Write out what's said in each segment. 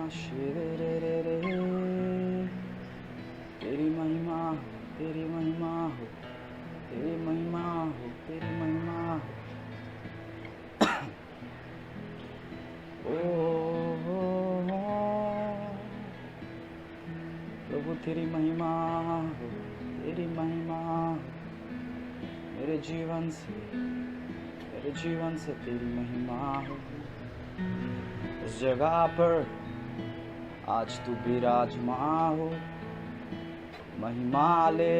शिरे रे रे रे, तेरी महिमा हो, तेरी महिमा हो, तेरी महिमा हो, तेरी महिमा हो। प्रभु तेरी महिमा हो, तेरी महिमा हो, मेरे जीवन से तेरी महिमा हो। इस जगह पर आज तू विराजमान हो, महिमा ले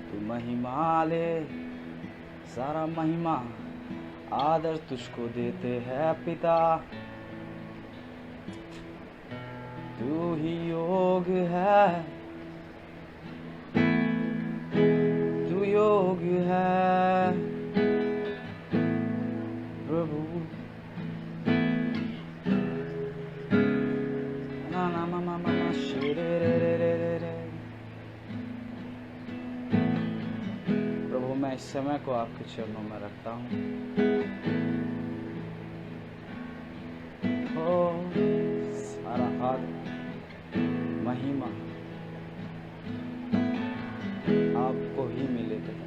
तू महिमा ले, सारा महिमा आदर तुझको देते हैं पिता। तू ही योग्य है, तू योग्य है प्रभु। ना ना मा मा मा मा शिरे रे रे रे रे रे। प्रभु मैं इस समय को आपके चरणों में रखता हूँ। हो सारा आदर महिमा आपको ही मिले पिता,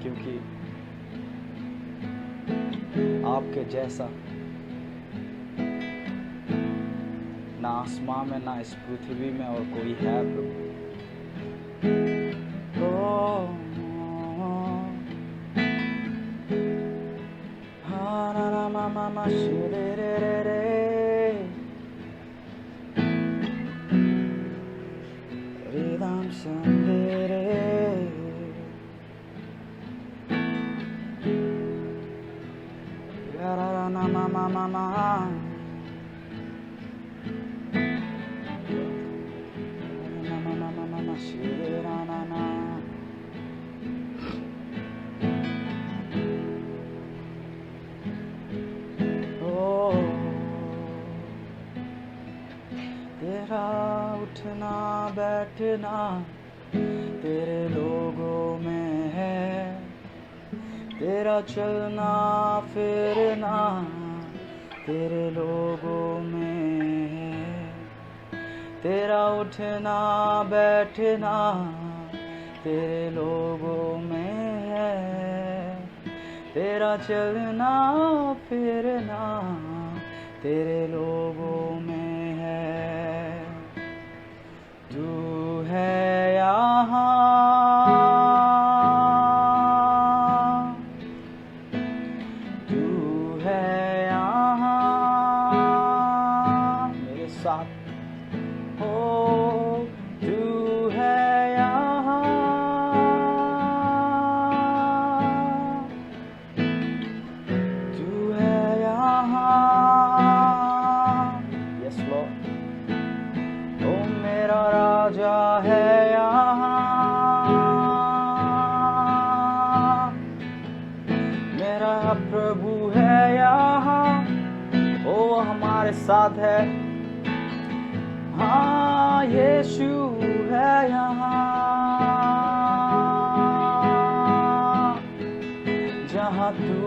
क्योंकि आपके जैसा ना आसमान में ना इस पृथ्वी में और कोई है प्रभु। ना ना मा मा मा शिरे रे रे रे, रिदम संदे रे, रा रा ना मा मा मा मा, ना मा मा मा मा मा शिरे रा ना ना। तेरा उठना बैठना तेरे लोगों में है, तेरा चलना फिरना तेरे लोगों में है, तेरा उठना बैठना तेरे लोगों में है, तेरा चलना फिरना तेरे लोगों में है। तू है यहाँ, तू है यहाँ मेरे साथ हो, तू है यहाँ, तू है यहाँ। यस लॉर्ड, ओ मेरा राजा है यहाँ, मेरा प्रभु है यहाँ, ओ हमारे साथ है। हाँ यीशु है यहाँ, जहाँ तू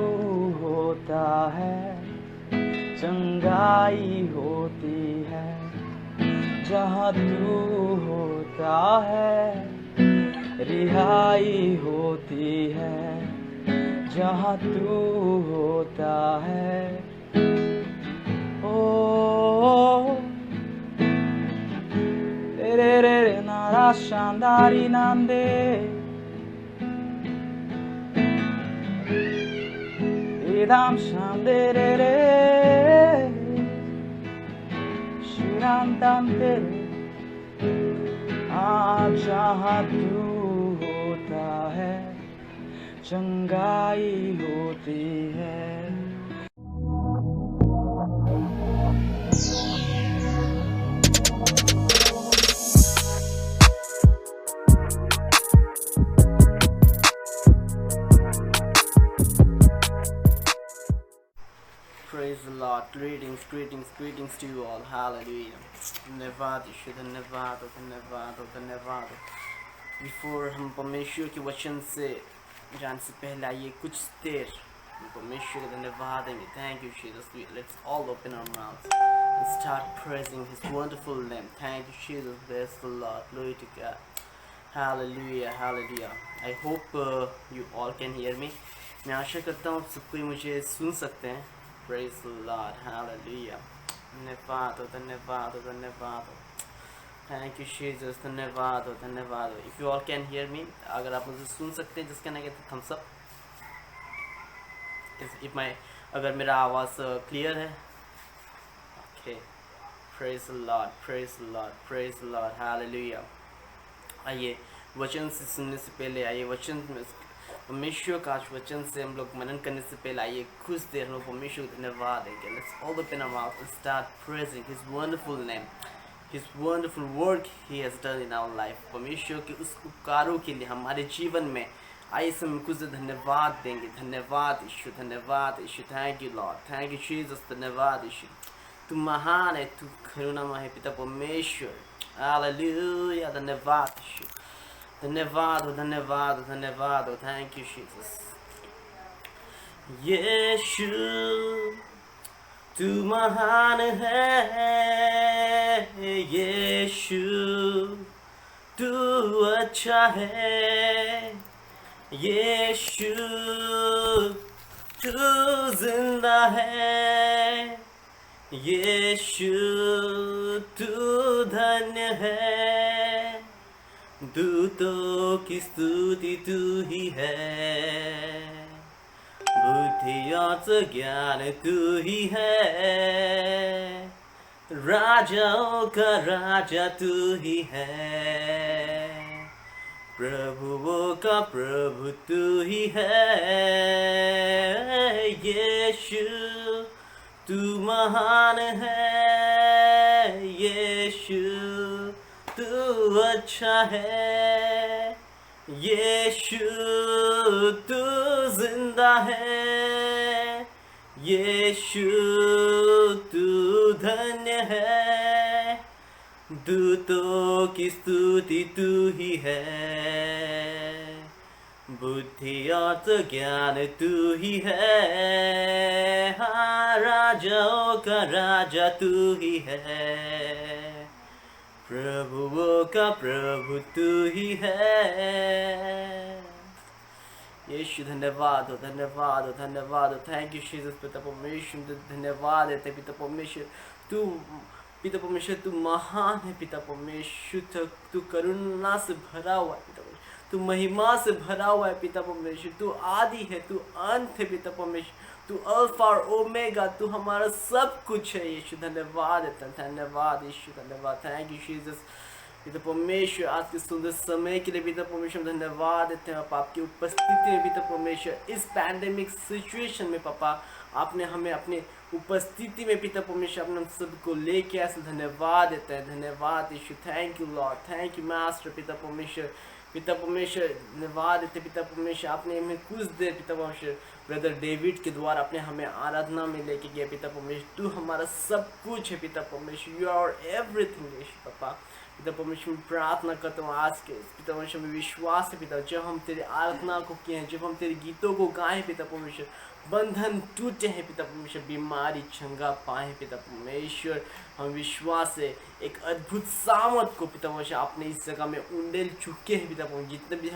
होता है चंगाई होती है, जहाँ तू होता है रिहाई होती है, जहाँ तू होता है। ओ रे रे रे नारा शांदारी नांदे, इदाम शांदे रे रे शिरांतांते, जहाँ तू होता है चंगाई होती है। Praise the Lord. Greetings, greetings, greetings to you all. Hallelujah. Nevada, Shudha Nevada, the Nevada, the Nevada. Before हम परमेश्वर के वचन से जाने से पहले आइए कुछ देर परमेश्वर का धन्यवाद देंगे. Thank you Jesus. Let's all open our mouths and start praising His wonderful name. Thank you Jesus. Bless the Lord. Glory to God. Hallelujah. Hallelujah. I hope you all can hear me. मैं आशा करता हूँ सब कोई मुझे सुन सकते हैं. Praise the Lord. Hallelujah. धन्यवाद हो, धन्यवाद हो, धन्यवाद हो. Thank you Jesus. धन्यवाद हो, धन्यवाद हो. If you all can hear me, अगर आप मुझे सुन सकते हैं, जिसका ना कहते thumbs up. If my अगर मेरा आवाज़ क्लियर है. Okay. Praise the Lord. Praise the Lord. Praise the Lord. Hallelujah. आइए वचन से सुनने से पहले आइए वचन परमेश्वर का वचन से हम लोग मनन करने से पहले आइए कुछ देर हम लोग परमेश्वर को धन्यवाद देंगे. Let's all open our mouth and start praising His wonderful name, His wonderful work He has done in our life. परमेश्वर के उस उपकारों के लिए हमारे जीवन में आइए हम कुछ देर धन्यवाद देंगे. धन्यवाद यीशु, धन्यवाद Yeshu. Thank you lord, thank you Jesus. धन्यवाद यीशु. तू महान है, तू करुणामय है पिता परमेश्वर. हालेलुया. धन्यवाद यीशु. धन्यवाद हो, धन्यवाद हो, धन्यवाद हो. Thank you Jesus. यीशु तू महान है. यीशु तू अच्छा है. यीशु तू जिंदा है. यीशु तू धन्य है. दूतों की स्तुति तू ही है. बुद्धि और ज्ञान तू ही है. राजाओं का राजा तू ही है. प्रभुओं का प्रभु तू ही है. यीशु तू महान है. यीशु तू अच्छा है. यीशु तू जिंदा है. यीशु तू धन्य है. दूतों की स्तुति तू ही है. बुद्धि और ज्ञान तू ही है. हाँ, राजाओं का राजा तू ही है. प्रभुओं का प्रभु तू ही है. यीशु धन्यवाद हो, धन्यवाद हो, धन्यवाद हो. Thank you Jesus. पिता परमेश्वर धन्यवाद देते पिता परमेश्वर. तू पिता परमेश्वर तू महान है. पिता परमेश्वर तू करुणा से भरा हुआ है. पिता परमेश्वर तू महिमा से भरा हुआ है. पिता परमेश्वर तू आदि है, तू अंत है. पिता परमेश्वर तू अल्फा और ओमेगा, तू हमारा सब कुछ है. यीशु धन्यवाद देता है. धन्यवाद यीशु, धन्यवाद. Thank you Jesus. पिता परमेश्वर आज के सुंदर समय के लिए पिता परमेश्वर धन्यवाद देते हैं. आपकी उपस्थिति में पिता परमेश्वर इस पैंडेमिक सिचुएशन में पापा आपने हमें अपने उपस्थिति में पिता परमेश्वर अपने सबको लेके ऐसे धन्यवाद देते हैं. धन्यवाद Yeshu. Thank you lord, thank you master. पिता परमेश्वर धन्यवाद देते पिता परमेश्वर. आपने हमें कुछ देर पिता परमेश्वर ब्रदर डेविड के द्वारा अपने हमें आराधना में लेके गया. पिता परमेश्वर तू हमारा सब कुछ है. पिता परमेश्वर यू आर एवरीथिंग यीशु पापा. पिता परमेश्वर में प्रार्थना करता हूँ आज के पिता परमेश्वर में विश्वास है पिता. जब हम तेरे आराधना को किए हैं, जब हम तेरे गीतों को गाए पिता परमेश्वर, बंधन टूटे हैं पिता परमेश्वर, बीमारी चंगा पाए पिता परमेश्वर. हम विश्वास से एक अद्भुत सामर्थ को पिता परमेश्वर आपने इस जगह में उंडेल चुके हैं पिता परमेश्वर. जितने भी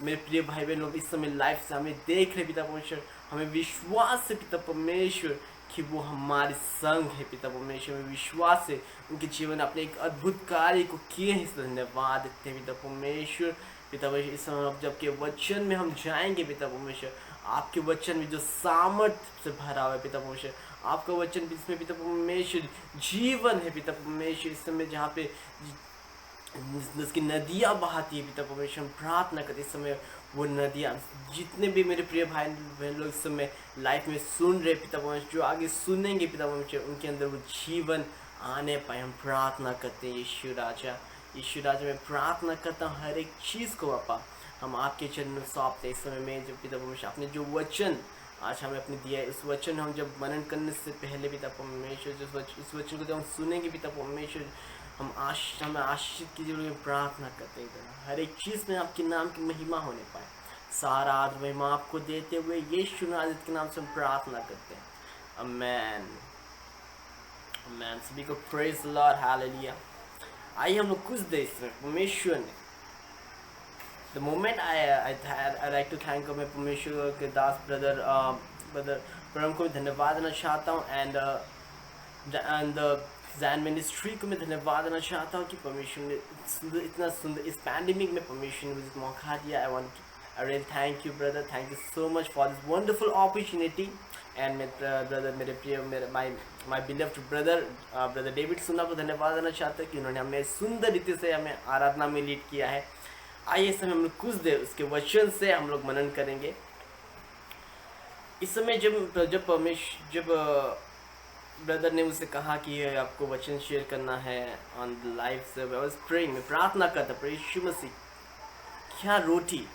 मेरे प्रिय भाई बहन लोग इस समय लाइव से हमें देख रहे पिता परमेश्वर, हमें विश्वास से पिता परमेश्वर कि वो हमारे संग है पिता परमेश्वर. में विश्वास से उनके जीवन अपने एक अद्भुत कार्य को किए हैं. इस धन्यवाद देते हैं पिता परमेश्वर. पिता परमेश्वर इस समय जबकि वचन में हम जाएंगे पिता परमेश्वर, आपके वचन में जो सामर्थ्य से भरा हुआ है पिता परमेश्वर, आपका वचन जिसमें पिता परमेश्वर जीवन है पिता परमेश्वर. इस समय जहाँ पे उसकी नदियाँ बहाती है पिता परमेश्वर, हम प्रार्थना करते इस समय वो नदियाँ जितने भी मेरे प्रिय भाई बहन लोग इस समय लाइफ में सुन रहे पिता परमेश्वर, जो आगे सुनेंगे पिता परमेश्वर, उनके अंदर वो जीवन आने पाए. हम प्रार्थना करते हैं यीशु राजा. यीशु राजा मैं प्रार्थना करता हूँ हर एक चीज़ को पापा हम आपके चरण में सौंपते इस समय में. जो पिता परमेश्वर आपने जो वचन आज हमें अपने दिया है, इस वचन हम जब मनन करने से पहले पिता परमेश्वर इस वचन को जब हम सुनेंगे पिता परमेश्वर, हमें आशीष कीजिए, प्रार्थना करते हैं हर एक चीज़ में आपके नाम की महिमा होने पाए। सारा आदर महिमा आपको देते हुए यीशु नाज़रेत के नाम से हम प्रार्थना करते हैं, आमेन आमेन। सभी को प्रेज द लॉर्ड, हालेलुया। आइए हम लोग कुछ देर इसमें परमेश्वर ने the moment I like to thank मैं परमेश्वर के दास ब्रदर परम को धन्यवाद देना चाहता हूँ, एंड जैन मिनिस्ट्री को मैं धन्यवाद देना चाहता हूँ कि परमेश्वर ने इतना सुंदर इस पैंडेमिक में परमेश्वर ने मुझे मौका दिया। I really thank you brother, thank you so much for this wonderful opportunity. And brother मेरे प्रिय माय बिलव्ड ब्रदर डेविड सुना को धन्यवाद देना चाहता हूँ कि उन्होंने हमें सुंदर रीति से हमें आराधना में लीड किया है। आइए इस समय हम लोग कुछ देर उसके वचन से हम लोग मनन करेंगे। इस समय जब ब्रदर ने मुझसे कहा कि आपको वचन शेयर करना है ऑन द लाइव से, आई वाज प्रेइंग, मैं प्रार्थना करता प्रभु यीशु मसीह क्या रोटी,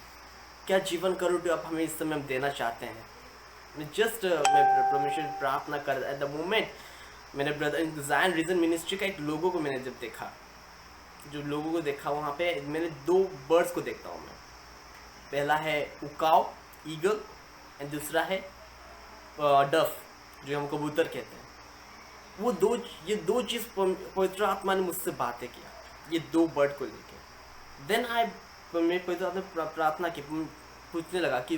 क्या जीवन का रोटी आप हमें इस समय हम देना चाहते हैं। मैं परमेश्वर प्रार्थना कर एट द मोमेंट मैंने brother in Zion region ministry का एक लोगों को मैंने जब देखा, जो लोगों को देखा वहाँ पे मैंने 2 बर्ड्स को देखता हूँ मैं। पहला है उकाव ईगल एंड दूसरा है डफ जो हम कबूतर कहते हैं। ये दो चीज़ पवित्र आत्मा ने मुझसे बातें किया, ये 2 बर्ड को लेके। देन मैं पवित्र आत्मा प्रार्थना की, पूछने लगा कि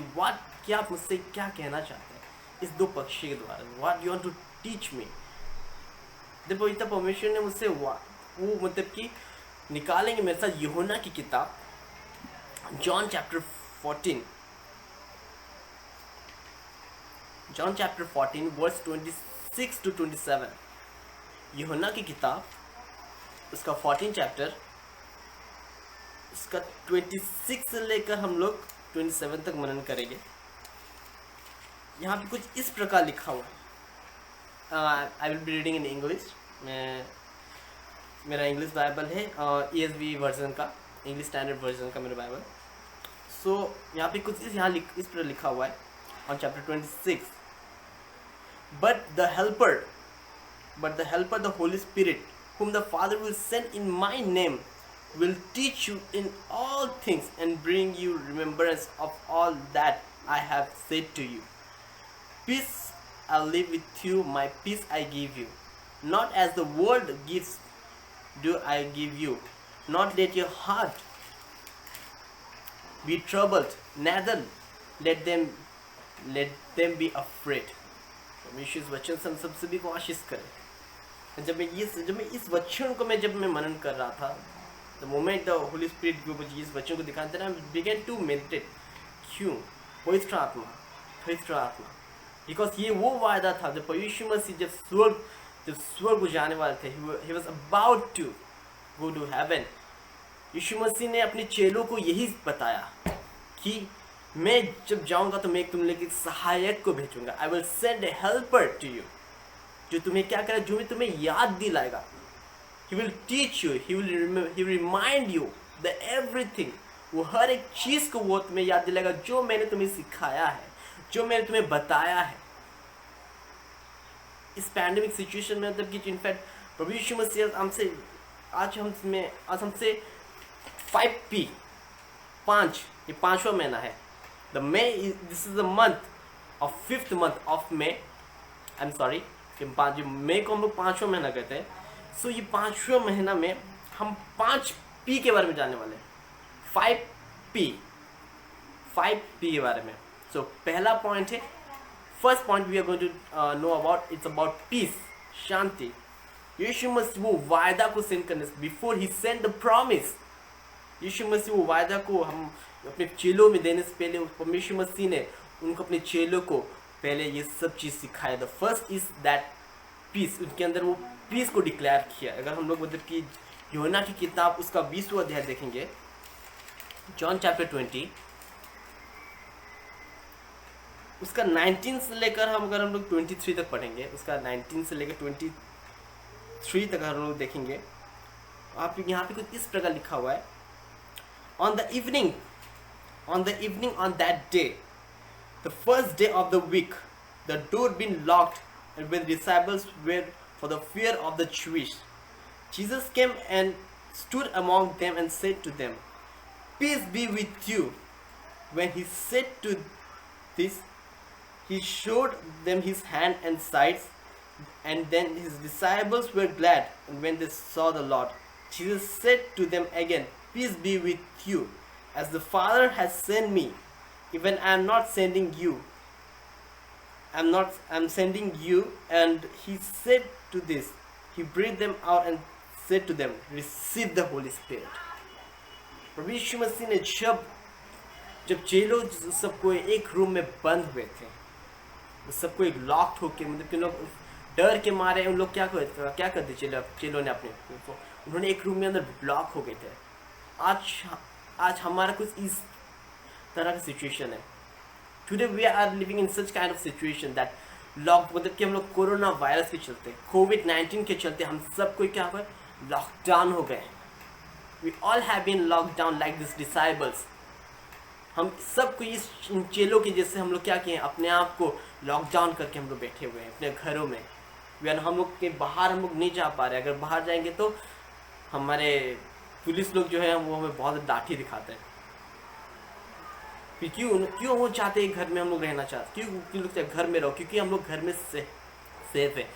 क्या आप मुझसे क्या कहना चाहते हैं इस 2 पक्षी के द्वारा, what you want to teach me. जब पवित्र परमेश्वर ने मुझसे वो मतलब कि निकालेंगे मेरे साथ यूहन्ना की किताब जॉन चैप्टर 14 वर्स 26 to 27। यूहन्ना की किताब उसका 14 चैप्टर उसका 26 से लेकर हम लोग 27 तक मनन करेंगे। यहाँ पे कुछ इस प्रकार लिखा हुआ है। I will be reading in English. मेरा इंग्लिश बाइबल है ESV वर्जन का, इंग्लिश स्टैंडर्ड वर्जन का मेरा बाइबल। सो यहाँ पे कुछ इस पर लिखा हुआ है on chapter 26। But the helper, the Holy Spirit, whom the Father will send in my name, will teach you in all things and bring you remembrance of all that I have said to you. Peace I leave with you, my peace I give you. Not as the world gives do I give you. Not let your heart be troubled, neither let them be afraid. परमेश्वर इस वचन से हम सब सभी को आशीष करे। जब मैं इस वचन को जब मैं मनन कर रहा था, the moment the Holi spirit को मुझे इस वचन को दिखाते ना, बिगेन टू मेडिटेट। क्यों? पवित्र आत्मा, बिकॉज ये वो वायदा था जब यीशु मसीह जब स्वर्ग को जाने वाले थे, he was about to go to heaven. Yeshu Masih ने अपने चेलों को यही बताया कि मैं जब जाऊंगा तो मैं तुम लोग एक सहायक को भेजूंगा। I will send a helper to you, जो तुम्हें क्या करेगा, जो तुम्हें याद दिलाएगा। He will teach you, he will remind you the everything. वो हर एक चीज़ को वो तुम्हें याद दिलाएगा जो मैंने तुम्हें सिखाया है, जो मैंने तुम्हें बताया है। इस पैंडेमिक सिचुएशन में मतलब कि इनफैक्ट प्रभु यीशु मसीह हमसे आज हमसे 5P 5 ये 5वां महीना है। This is the month of 5th month of May. I'm sorry, जो मई को हम लोग 5वां महीना कहते हैं। सो ये 5वां महीना में हम 5P के बारे में जानने वाले हैं। 5P के बारे में। सो पहला पॉइंट है, first point we are going to know about, it's about peace, शांति। यीशु मसीह वो वायदा को सेंड करने से before he send the promise, Yeshu Masih वो वायदा को हम अपने चेलों में देने से पहले परमेश्वर मसीह ने उनको अपने चेलों को पहले ये सब चीज़ सिखाया। The first is that peace, उनके अंदर वो पीस को डिक्लेयर किया। अगर हम लोग मतलब कि यूहन्ना की किताब उसका 20वां अध्याय देखेंगे, जॉन चैप्टर 20 उसका 19 से लेकर अगर हम लोग 23 तक पढ़ेंगे, उसका 19 से लेकर 23 तक हम लोग देखेंगे, आप यहाँ पे कुछ इस प्रकार लिखा हुआ है। On the evening on that day, the first day of the week, the door being locked, and when the disciples were for the fear of the Jewish, Jesus came and stood among them and said to them, "Peace be with you." When he said to this, he showed them his hand and sides, and then his disciples were glad when they saw the Lord. Jesus said to them again, "Peace be with you. As the Father has sent me, even I am not sending you. I'm sending you." And he said to this, he breathed them out and said to them, "Receive the Holy Spirit." प्रभु यीशु मसीह ने जब चेलों सबको एक room में बंद हुए थे, सबको एक लॉक्ड होके, मतलब कि लोग डर के मारे उन लोग क्या करते चेलों ने उन्होंने एक रूम में अंदर ब्लॉक हो गए थे। आज हमारा कुछ इस तरह का सिचुएशन है। Today we are living in such kind of situation that मतलब कि हम लोग कोरोना वायरस के चलते, कोविड-19 के चलते हम सब कोई क्या हुआ, लॉकडाउन हो गए। We all have been locked down like this disciples. हम सबको इस चेलों के जैसे हम लोग क्या किए, अपने आप को लॉकडाउन करके हम लोग बैठे हुए हैं अपने घरों में। हम लोग के बाहर हम लोग नहीं जा पा रहे। अगर बाहर जाएंगे तो हमारे पुलिस लोग जो है वो हमें बहुत डांटी दिखाते हैं। क्यों वो चाहते हैं घर में हम लोग रहना चाहते, क्यों लोग घर में रहो, क्योंकि हम लोग घर में सेफ है।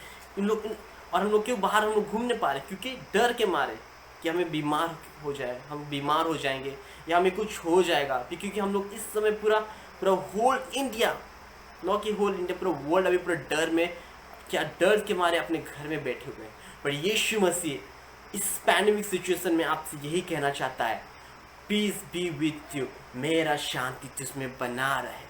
और हम लोग क्यों बाहर हम लोग घूम नहीं पा रहे, क्योंकि डर के मारे कि हमें बीमार हो जाए, हम बीमार हो जाएंगे या हमें कुछ हो जाएगा। क्योंकि हम लोग इस समय पूरा होल इंडिया, नो कि होल इंडिया, पूरा वर्ल्ड अभी पूरा डर में, क्या डर के मारे अपने घर में बैठे हुए हैं। पर यीशु मसीह इस पैंडेमिक सिचुएशन में आपसे यही कहना चाहता है, पीस बी विथ यू, मेरा शांति तुझमें बना रहे,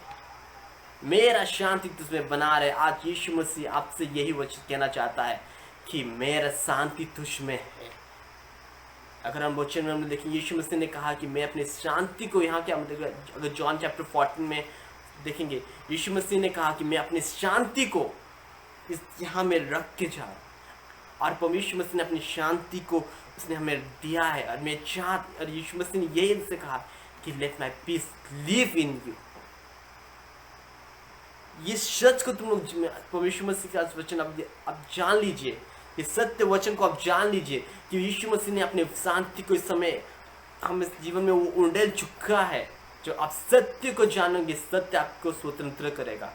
मेरा शांति तुझमें बना रहे। आज यीशु मसीह आपसे यही वचन कहना चाहता है कि मेरा शांति तुझ में है। अगर हम वचन में हम देखें, यीशु मसीह ने कहा कि मैं अपनी शांति को यहाँ क्या मतलब, अगर जॉन चैप्टर 14 में देखेंगे, यीशु मसीह ने कहा कि मैं अपनी शांति को इस यहाँ में रख के जा रहा हूँ। और परमेश्वर मसीह ने अपनी शांति को उसने हमें दिया है। और यीशु मसीह ने यही इनसे कहा कि let my peace live in you. ये सच को तुम लोग, परमेश्वर मसीह का वचन अब जान लीजिए, ये सत्य वचन को आप जान लीजिए कि यीशु मसीह ने अपने शांति को इस समय हम इस जीवन में वो उंडेल चुका है। जो आप सत्य को जानोगे, सत्य आपको स्वतंत्र करेगा।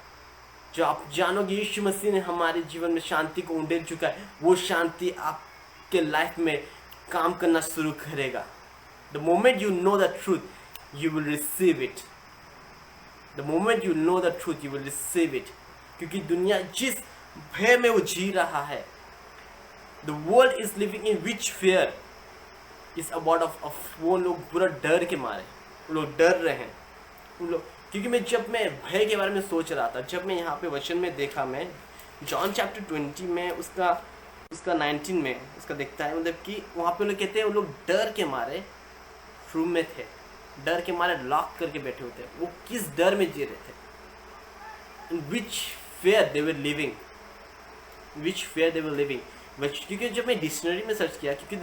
जो आप जानोगे यीशु मसीह ने हमारे जीवन में शांति को उंडेल चुका है, वो शांति आपके लाइफ में काम करना शुरू करेगा। The moment you know the truth you will receive it. The moment you know the truth you will receive it. क्योंकि दुनिया जिस भय में वो जी रहा है, the world is living in which fair is about of वो लोग पूरा डर के मारे, वो लोग डर रहे हैं उन लोग। क्योंकि जब मैं भय के बारे में सोच रहा था, जब मैं यहाँ पे वचन में देखा, मैं जॉन चैप्टर 20 में उसका 19 में उसका देखता है, मतलब कि वहाँ पे लोग कहते हैं वो लोग डर के मारे रूम में थे, डर के मारे लॉक करके बैठे होते हैं। वो किस डर में जी रहे थे, in which fear they were living, which fear they were living. क्योंकि जब मैं डिक्शनरी में सर्च किया, क्योंकि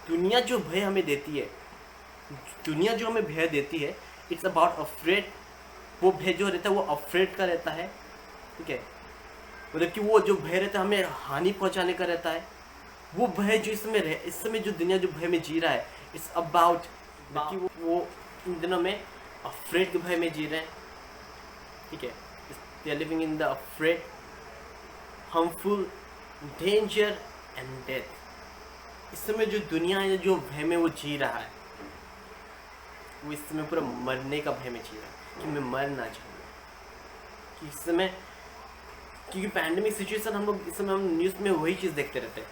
दुनिया जो भय हमें देती है, दुनिया जो हमें भय देती है, इट्स अबाउट अफ्रेड। वो भय जो रहता है वो अफ्रेड का रहता है, ठीक है। मतलब कि वो जो भय रहता है हमें हानि पहुंचाने का रहता है। वो भय जो इस समय जो दुनिया जो भय में जी रहा है, इट्स अबाउट कि वो इन दिनों में अफ्रेड के भय में जी रहे हैं, ठीक है। They are living in the afraid, harmful, danger and death. इस समय जो दुनिया है जो भय में वो जी रहा है, वो इस समय पूरा मरने का भय में जी रहा है कि मैं मर ना जाऊँ। कि इस समय क्योंकि पैंडेमिक सिचुएशन, हम लोग इस समय हम न्यूज़ में वही चीज़ देखते रहते हैं।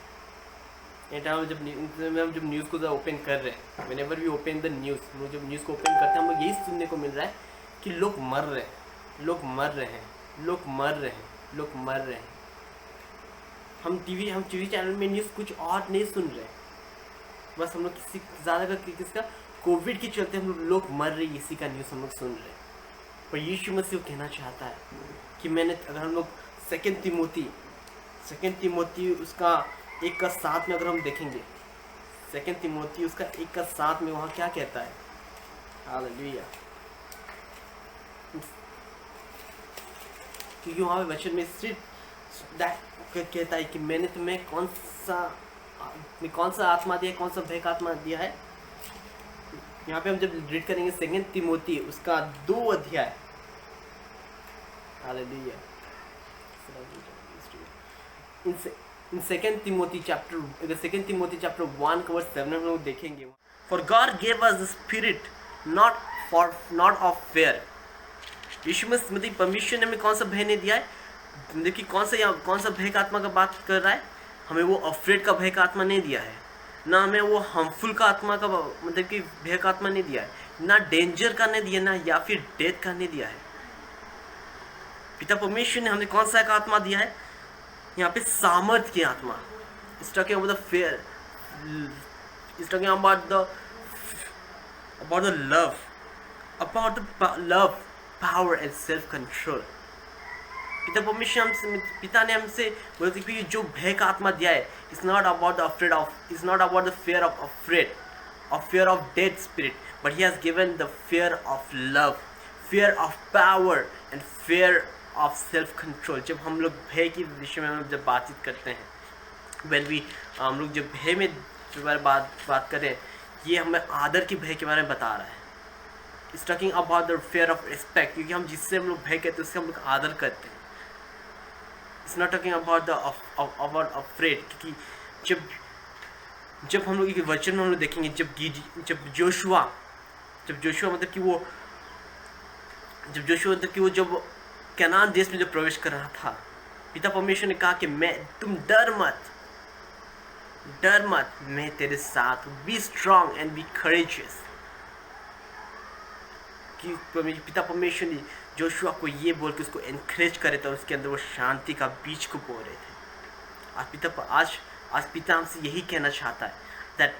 हम जब न्यूज़ को ओपन कर रहे हैं, whenever we open the news, हम लोग जब न्यूज़ को ओपन करते हैं, हम लोग यही सुनने को मिल रहा है कि लोग मर रहे हैं, लोग मर रहे हैं, लोग मर रहे हैं, लोग मर रहे हैं। हम टीवी चैनल में न्यूज़ कुछ और नहीं सुन रहे, बस हम लोग किसका कोविड के चलते हम लोग मर रहे, इसी का न्यूज़ हम लोग सुन रहे हैं। पर यीशु मसीह कहना चाहता है कि अगर हम लोग सेकेंड तिमोथी उसका 1:7 में अगर हम देखेंगे, सेकेंड तिमोथी उसका 1:7 में वहाँ क्या कहता है, हालेलुया। क्योंकि वहाँ पे वचन में सिर्फ कहता है कि मैंने तुम्हें कौन सा में कौन सा आत्मा दिया है, कौन सा भय का आत्मा दिया है। यहाँ पे हम जब रीड करेंगे 2 तिमोथी उसका 2 अध्याय, हालेलुया, इन 2 तिमोथी चैप्टर 1 का वर्स 7 हम लोग देखेंगे। For God give us the spirit not of fear. Yeshu Masih मतलब परमेश्वर ने हमें कौन सा भय नहीं दिया है, मतलब कि कौन सा भय का आत्मा का बात कर रहा है, हमें वो अफ्रेड का भय का आत्मा नहीं दिया है, ना हमें वो हार्मफुल का आत्मा का मतलब कि भय का आत्मा नहीं दिया है, ना डेंजर का नहीं दिया, ना या फिर डेथ का नहीं दिया है। पिता परमेश्वर ने हमें कौन सा का आत्मा दिया है, यहाँ पे सामर्थ की आत्मा। It's talking about the fair, it's talking about the love, power and self control. पिता ने हमसे बोलते कि जो भय का आत्मा दिया है, it's not about the fear of dead spirit, but he has given the fear of love, fear of power and fear of self control। जब हम लोग भय के विषय में हम जब बातचीत करते हैं, हम लोग जब भय में बात करें, ये हमें आदर की भय के बारे में बता रहा है। It's talking about the fear of respect, क्योंकि हम जिससे हम लोग भय कहते हैं उससे हम लोग आदर करते हैं। It's not talking about the afraid, क्योंकि जब हम लोग एक वचन में हम लोग देखेंगे, जब जोशुआ मतलब कि वो जब कनान देश में जब प्रवेश कर रहा था, पिता परमेश्वर ने कहा कि तुम डर मत, मैं तेरे साथ हूँ, B strong and be courageous. कि पिता परमेश्वर ने जोशुआ को ये बोल के उसको एनकरेज करे थे और उसके अंदर वो शांति का बीज को बो रहे थे। आज पिता हमसे यही कहना चाहता है, that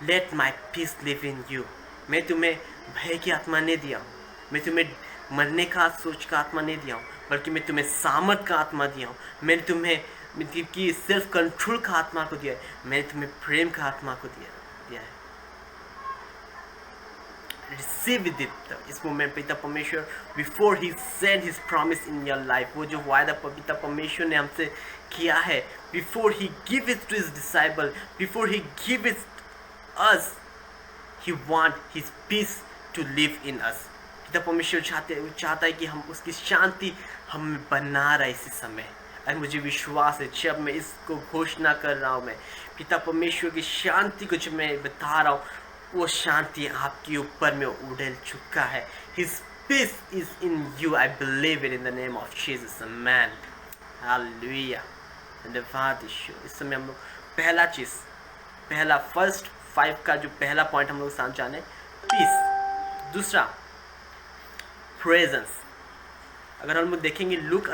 let my peace live in you. मैं तुम्हें भय की आत्मा नहीं दिया हूँ, मैं तुम्हें मरने का सोच का आत्मा नहीं दिया हूँ, बल्कि मैं तुम्हें सामर्थ का आत्मा दिया हूँ। मैंने तुम्हें कि सेल्फ कंट्रोल का आत्मा को दिया है, मैंने तुम्हें प्रेम का आत्मा को दिया है। रिसीव विद इस मोमेंट पिता परमेश्वर before he send his promise in your life, वो जो वायदा पिता परमेश्वर ने हमसे किया है, before he give it to his disciple, before he give it us, he want his peace to live in us. पिता परमेश्वर चाहता है कि हम उसकी शांति हम बना रहे इसी समय। और मुझे विश्वास है जब मैं इसको घोषणा कर रहा हूँ, मैं पिता परमेश्वर की शांति को जब मैं बता रहा हूँ, वो शांति आपके ऊपर में उड़ेल चुका है। His peace is in you. I believe it in the name of Jesus, amen. Hallelujah. धन्यवाद ईश्वर। इस समय हम लोग पहला फर्स्ट 5 का जो पहला पॉइंट हम लोग साथ जाने, पीस। दूसरा प्रेजेंस। अगर हम लोग देखेंगे लूक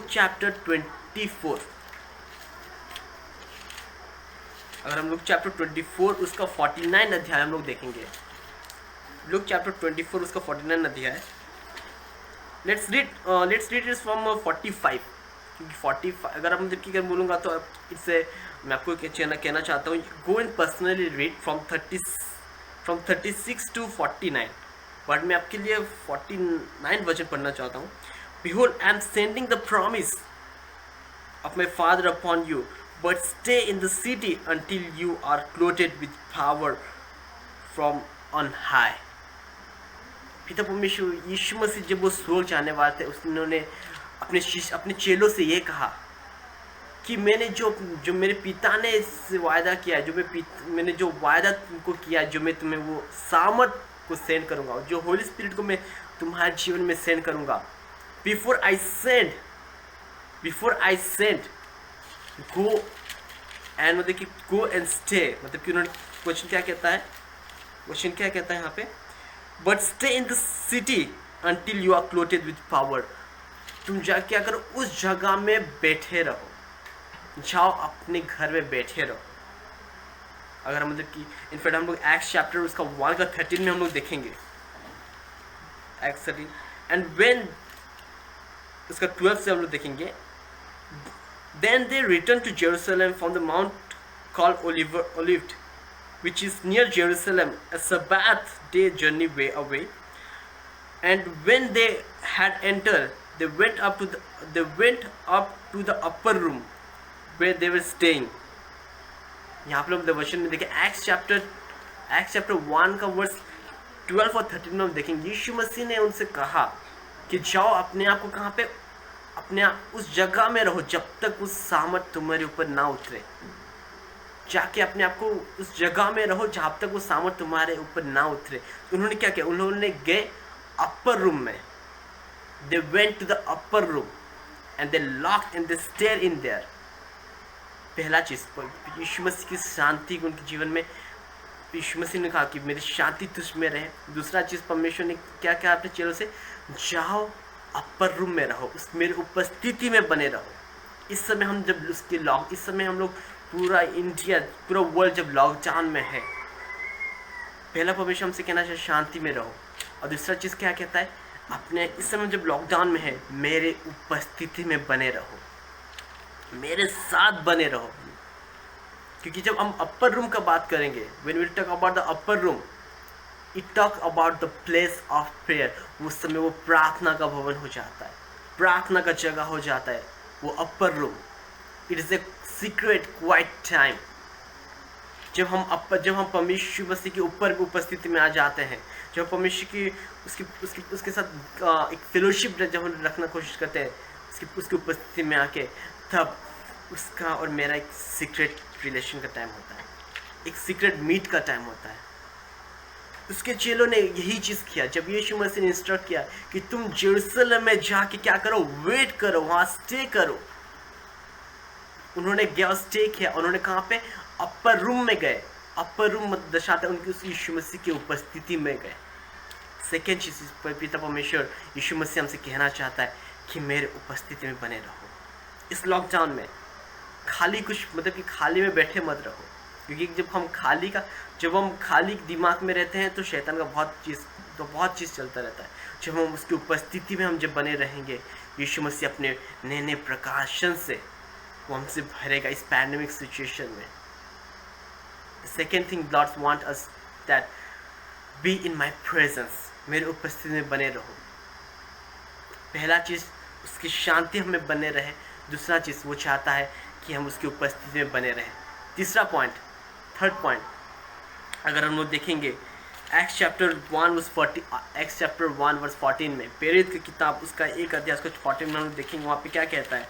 चैप्टर 24, अगर हम लूक चैप्टर 24 उसका 49 अध्याय हम लोग देखेंगे, लूक चैप्टर 24 उसका 49 अध्याय। लेट्स रीड इट फ्रॉम 45, क्योंकि 45 अगर हम देखिए बोलूँगा तो इससे मैं आपको कहना चाहता हूँ, go and personally read from 36 to 49, but मैं आपके लिए 49 वचन पढ़ना चाहता हूँ। Behold, I am sending the promise of my Father upon you, but stay in the city until you are clothed with power from on high। पिता परमेश्वर यीशु मसीह जब वो स्वर्ग जाने वाले थे, उन्होंने अपने चेलों से ये कहा कि मैंने जो मेरे पिता ने इससे वायदा किया है, मैंने जो वायदा तुमको किया है, जो मैं तुम्हें वो सामर्थ को सेंड करूँगा, जो होली स्पिरिट को मैं तुम्हारे जीवन में सेंड करूँगा। Before I send go and मतलब कि गो एंड स्टे, मतलब कि उन्होंने क्वेश्चन क्या कहता है यहाँ पे, but stay in the city until you are clothed with power. तुम जाके अगर उस जगह में बैठे रहो, जाओ अपने घर में बैठे रहो। अगर मतलब कि इनफैक्ट हम लोग एक्ट्स चैप्टर उसका 1 का 13 में हम लोग देखेंगे, एक्ट्स 13 एंड व्हेन उसका 12 से हम लोग देखेंगे, then they returned to Jerusalem from the mount called Olivet, which is near Jerusalem, a Sabbath day journey way away. And when they had entered they went up to the upper room where they were staying. यहाँ पे हम वचन में देखें x chapter 1 का verse 12 और 13 में हम देखेंगे यीशु मसीह ने उनसे कहा कि जाओ अपने आप को कहाँ पे अपने आप उस जगह में रहो जब तक उस सामर्थ तुम्हारे ऊपर ना उतरे। जाके अपने आप को उस जगह में रहो जब तक वो सामर्थ तुम्हारे ऊपर ना उतरे। उन्होंने क्या किया, उन्होंने गए अपर रूम में। They went to the upper room and they locked and they stayed in there. पहला चीज यीशु मसीह की शांति उनके जीवन में, यीशु मसीह ने कहा कि मेरी शांति तुझ में रहे। दूसरा चीज परमेश्वर ने क्या कहा अपने चेलों से, जाओ अपर रूम में रहो, उस मेरी उपस्थिति में बने रहो। इस समय हम जब इस समय हम लोग पूरा इंडिया पूरा वर्ल्ड जब लॉकडाउन में है, पहला परमेश्वर हमसे कहना चाहिए शांति में रहो। और दूसरा चीज क्या कहता है, अपने इस समय जब लॉकडाउन में है मेरे उपस्थिति में बने रहो, मेरे साथ बने रहो। क्योंकि जब हम अपर रूम का बात करेंगे, when we talk about the upper room, it talk about the place of prayer. उस समय वो प्रार्थना का भवन हो जाता है, प्रार्थना का जगह हो जाता है वो upper room. It is a secret quiet time. जब हम परमेश्वर मसीह की ऊपर उपस्थिति में आ जाते हैं, जब परमेश्वर की उसके साथ एक फेलोशिप जब हम रखना कोशिश करते हैं उसकी उपस्थिति में आके, तब उसका और मेरा एक सीक्रेट रिलेशन का टाइम होता है, एक सीक्रेट मीट का टाइम होता है। उसके चेलों ने यही चीज़ किया। जब यीशु मसीह ने इंस्ट्रक्ट किया कि तुम जेरूसलम में जाके क्या करो, वेट करो, वहाँ स्टे करो, उन्होंने गया स्टे किया। उन्होंने कहाँ पे, अपर रूम में गए। अपर रूम दर्शाते उनकी उस यीशु मसीह की उपस्थिति में गए। सेकेंड चीज पिता परमेश्वर यीशु मसीह हमसे कहना चाहता है कि मेरे उपस्थिति में बने रहो। इस लॉकडाउन में खाली कुछ मतलब कि खाली में बैठे मत रहो, क्योंकि जब हम खाली दिमाग में रहते हैं तो शैतान का बहुत चीज़ चलता रहता है। जब हम उसकी उपस्थिति में हम जब बने रहेंगे, यीशु मसीह अपने नए नए प्रकाशन से वो हमसे भरेगा इस पैंडेमिक सिचुएशन में। Second thing Lord want us that be in my presence, मेरे उपस्थिति में बने रहो। पहला चीज़ उसकी शांति हमें बने रहे, दूसरा चीज़ वो चाहता है कि हम उसकी उपस्थिति में बने रहें। थर्ड पॉइंट अगर हम लोग देखेंगे एक्स चैप्टर 1 वर्स 14 में, प्रेरित की किताब उसका एक अध्याय उसका 14 में हम लोग देखेंगे, वहाँ पे क्या कहता है।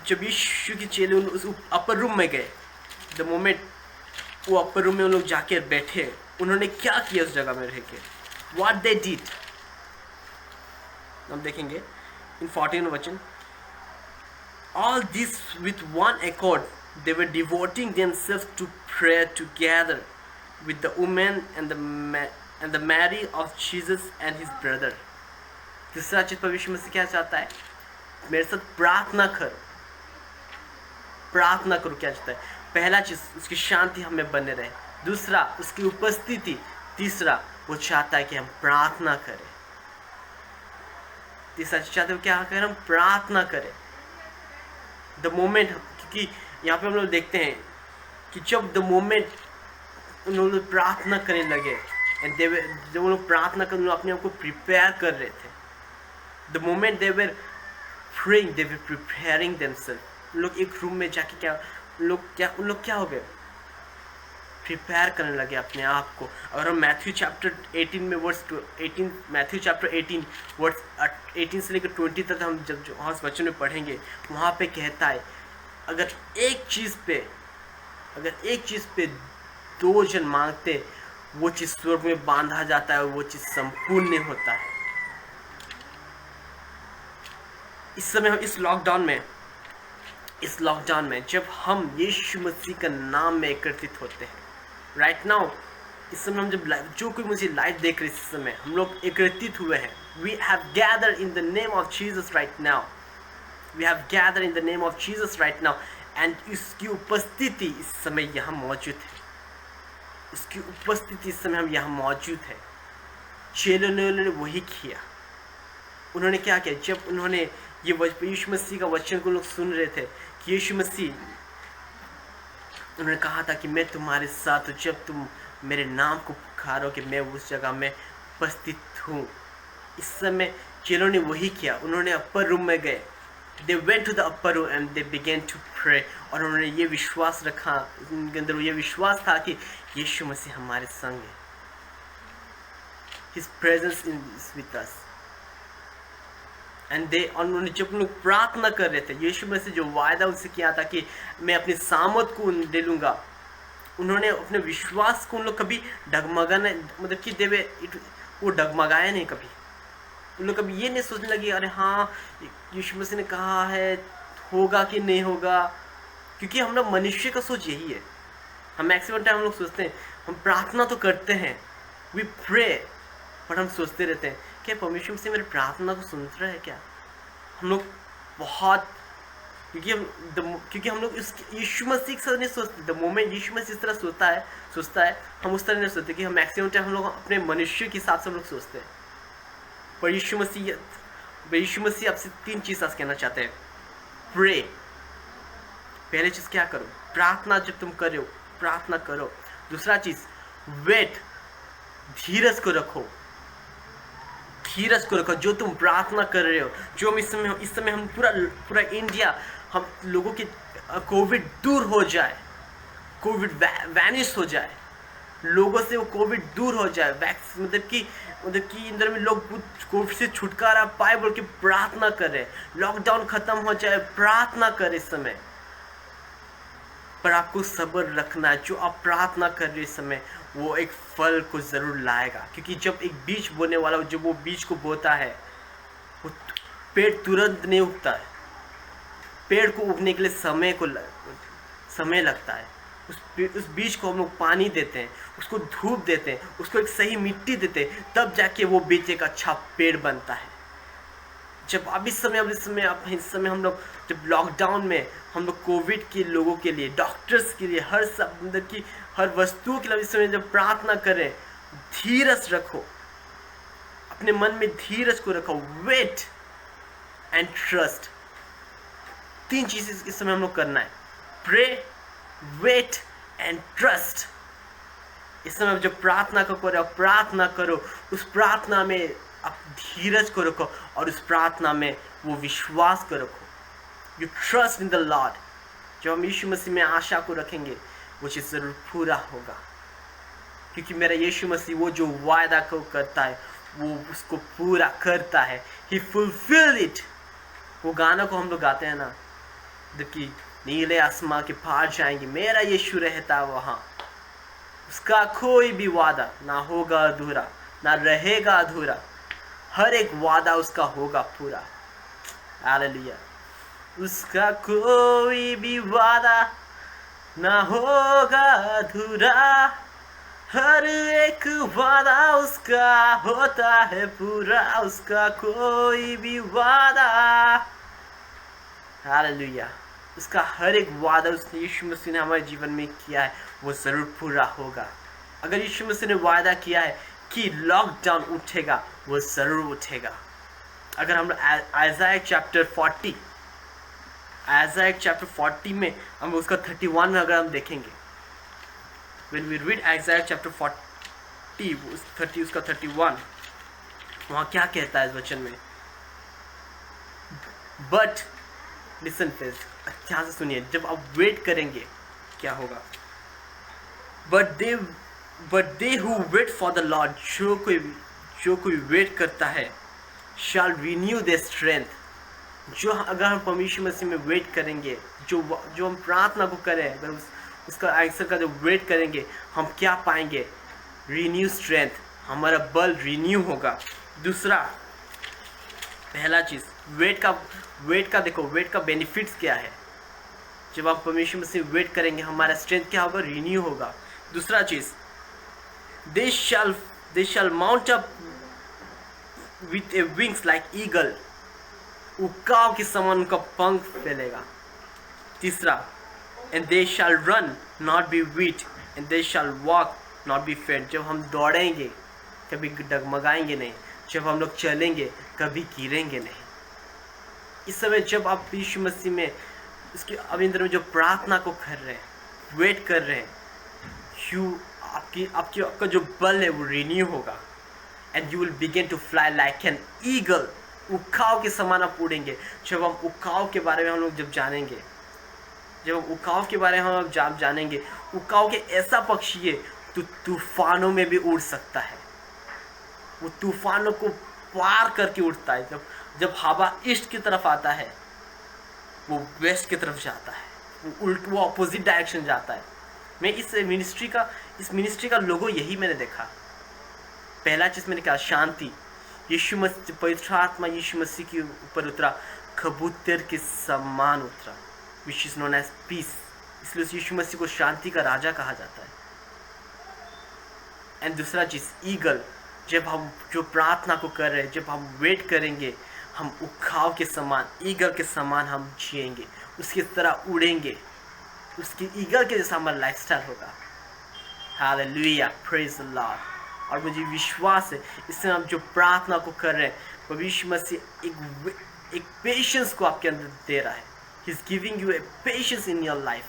जब यीशु के चेले उस अपर रूम में गए, द मोमेंट वो अपर रूम में उन लोग जाके बैठे, उन्होंने क्या किया उस जगह में रह के, व्हाट दे डिड, हम देखेंगे इन 14 वचन। All this with one accord, they were devoting themselves to prayer together with the women and the Mary of Jesus and his brother. दूसरा चीज पर यीशु मसीह क्या चाहता है, मेरे साथ प्रार्थना करो क्या चाहता है। पहला चीज उसकी शांति हमें बने रहे, दूसरा उसकी उपस्थिति, तीसरा वो चाहता है कि हम प्रार्थना करें। तीसरा चीज चाहते हो क्या करें, हम प्रार्थना करें। द मोमेंट, क्योंकि यहाँ पे हम लोग देखते हैं कि जब द मोमेंट उन लोग प्रार्थना करने लगे, एंड जब वो लोग प्रार्थना कर अपने आप को प्रिपेयर कर रहे थे, the moment they were praying, they were preparing themself. लोग एक रूम में जाके उन लोग क्या हो गए, प्रिपेयर करने लगे अपने आप को। अगर हम मैथ्यू चैप्टर 18 में मैथ्यू चैप्टर 18 वर्स 18 से लेकर 20 तक हम जब वहाँ वचन में पढ़ेंगे, वहाँ पे कहता है अगर एक चीज़ पे 2 जन मांगते, वो चीज़ स्वर्ग में बांधा जाता है और वो चीज़ संपूर्ण होता है। इस समय हम इस लॉकडाउन में जब हम यीशु मसीह का नाम में एकत्रित होते हैं, राइट नाउ इस समय हम जब जो कोई मुझे लाइव देख रहे, इस समय हम लोग एकत्रित हुए हैं। We have gathered in the name of Jesus right now, and उसकी उपस्थिति इस समय यहाँ मौजूद है। हम यहाँ मौजूद है। चेलों ने वही किया। उन्होंने क्या किया, जब उन्होंने ये यीशु मसीह का वचन को लोग सुन रहे थे कि यीशु मसीह, उन्होंने कहा था कि मैं तुम्हारे साथ हूँ, जब तुम मेरे नाम को पुकारो कि मैं उस जगह में उपस्थित हूँ। इस समय चेलों ने वही किया, उन्होंने अपर रूम में गए, they went to the upper room and they began to pray, और उन्होंने ये विश्वास रखा, उनके अंदर ये विश्वास था कि यीशु मसीह हमारे संग है, His presence is with us. And they, और उन्होंने जब लोग प्रार्थना कर रहे थे, यीशु मसीह जो वायदा उनसे किया था कि मैं अपनी सामर्थ को दे लूँगा, उन्होंने अपने विश्वास को उन लोग कभी डगमगाने, मतलब कि देवे वो डगमगाया नहीं कभी। उन लोग कभी ये नहीं सोचने लगे अरे हाँ यीशु मसीह ने कहा है होगा कि नहीं होगा, क्योंकि हम लोग मनुष्य का सोच यही है। हम मैक्सिमम टाइम हम लोग सोचते हैं, हम प्रार्थना तो करते हैं, वी प्रे, पर हम सोचते रहते हैं क्या परमेश्वर से मेरी प्रार्थना को सुन रहा है क्या। हम लोग बहुत, क्योंकि हम लोग यीशु मसीह के साथ नहीं सोचते। द मोमेंट यीशु मसीह इस तरह सोचता है, हम उस तरह नहीं सोचते कि हम मैक्सिमम टाइम हम लोग अपने मनुष्य के हिसाब से हम लोग सोचते हैं। पर यीशु मसीह आपसे 3 चीज़ आज कहना चाहते हैं। प्रे, पहले चीज़ क्या करो, प्रार्थना जब तुम कर रहे हो प्रार्थना करो। दूसरा चीज़ वेट, धीरज को रखो, जो तुम प्रार्थना कर रहे हो, जो हम इस समय हम पूरा इंडिया, हम लोगों की कोविड दूर हो जाए, कोविड वैनिश हो जाए, लोगों से वो कोविड दूर हो जाए, मतलब कि इंदर में लोग कोविड से छुटकारा पाए बोल के प्रार्थना कर रहे हैं, लॉकडाउन खत्म हो जाए, प्रार्थना कर इस समय। पर आपको सब्र रखना है, जो आप प्रार्थना कर रहे इस समय वो एक फल को ज़रूर लाएगा, क्योंकि जब एक बीज बोने वाला जब वो बीज को बोता है, वो पेड़ तुरंत नहीं उगता है, पेड़ को उगने के लिए समय लगता है। उस बीज को हम लोग पानी देते हैं, उसको धूप देते हैं, उसको एक सही मिट्टी देते हैं, तब जाके वो बीज एक अच्छा पेड़ बनता है। जब इस समय हम लोग जब लॉकडाउन में हम लोग कोविड के लोगों के लिए, डॉक्टर्स के लिए, हर वस्तुओं के लिए इस समय जब प्रार्थना करें, धीरज रखो, अपने मन में धीरज को रखो, वेट एंड ट्रस्ट। 3 चीज़ें इस समय हम लोग करना है, प्रे, वेट एंड ट्रस्ट। इस समय जब प्रार्थना करो, उस प्रार्थना में आप धीरज को रखो, और उस प्रार्थना में वो विश्वास को रखो। You trust in the Lord. जब हम यीशु मसीह में आशा को रखेंगे, वो चीज़ ज़रूर पूरा होगा, क्योंकि मेरा यीशु मसीह वो जो वायदा को करता है वो उसको पूरा करता है। ही फुलफिल इट। वो गाना को हम लोग गाते हैं ना, कि नीले आसमां के पार जाएंगे, मेरा यीशु रहता वहाँ, उसका कोई भी वादा ना होगा अधूरा, ना रहेगा अधूरा, हर एक वादा उसका होगा पूरा। हालेलुया। उसका कोई भी वादा ना होगा अधूरा, हर एक वादा उसका होता है पूरा, उसका कोई भी वादा। हालेलुया। उसका हर एक वादा उसने यीशु मसीह ने हमारे जीवन में किया है, वो ज़रूर पूरा होगा। अगर यीशु मसीह ने वादा किया है कि लॉकडाउन उठेगा, वो ज़रूर उठेगा। अगर हम आइज़ाया चैप्टर 40 में हम उसका 31 में अगर हम देखेंगे, when we read Isaiah chapter 40 उसका 31, वहाँ क्या कहता है इस वचन में? बट लिसन प्लीज, ध्यान से सुनिए, जब आप वेट करेंगे क्या होगा? But they who wait for the Lord, जो कोई वेट करता है, shall renew their strength। जो अगर हम परमेश्वर मसीह में वेट करेंगे, जो हम प्रार्थना को करें, अगर उसका आंसर का जो वेट करेंगे, हम क्या पाएंगे? रिन्यू स्ट्रेंथ, हमारा बल रिन्यू होगा। दूसरा, पहला चीज़ वेट का देखो, वेट का बेनिफिट्स क्या है? जब आप परमेश्वर मसीह वेट करेंगे, हमारा स्ट्रेंथ क्या होगा? रिन्यू होगा। दूसरा चीज़, they shall mount up with a wings like eagle, उकाव के समान उनका पंख फैलेगा। तीसरा, and they shall run not be weary, and they shall walk not be faint. जब हम दौड़ेंगे कभी डगमगाएंगे नहीं, जब हम लोग चलेंगे कभी गिरेंगे नहीं। इस समय जब आप यीशु मसीह में उसके अविंद्र में जो प्रार्थना को कर रहे हैं, वेट कर रहे हैं, आपका जो बल है वो रिन्यू होगा, and you will begin to fly like an eagle. उकाव के समान आप उड़ेंगे। जब हम उकाव के बारे में हम लोग जब जानेंगे, जब हम उकाव के बारे में हम जब जानेंगे, उकाव के ऐसा पक्षी है तो तूफानों में भी उड़ सकता है। वो तूफानों को पार करके उड़ता है। जब हवा ईस्ट की तरफ आता है वो वेस्ट की तरफ जाता है, वो अपोजिट डायरेक्शन जाता है। मैं इस मिनिस्ट्री का लोगो यही मैंने देखा। पहला चीज मैंने कहा शांति। यीशु मसीह, पवित्र आत्मा यीशु मसीह के ऊपर उतरा, कबूतर के समान उतरा, which is known as peace. इसलिए यीशु मसीह को शांति का राजा कहा जाता है। एंड दूसरा चीज ईगल। जब हम जो प्रार्थना को कर रहे हैं, जब हम वेट करेंगे, हम उखाव के समान, ईगल के समान हम जिएंगे, उसकी तरह उड़ेंगे, उसकी ईगल के जैसा हमारा लाइफस्टाइल होगा। Hallelujah, praise the Lord. और मुझे विश्वास है इससे हम जो प्रार्थना को कर रहे हैं, भविष्य मसीह एक पेशेंस को आपके अंदर दे रहा है। He is giving you a patience in your life.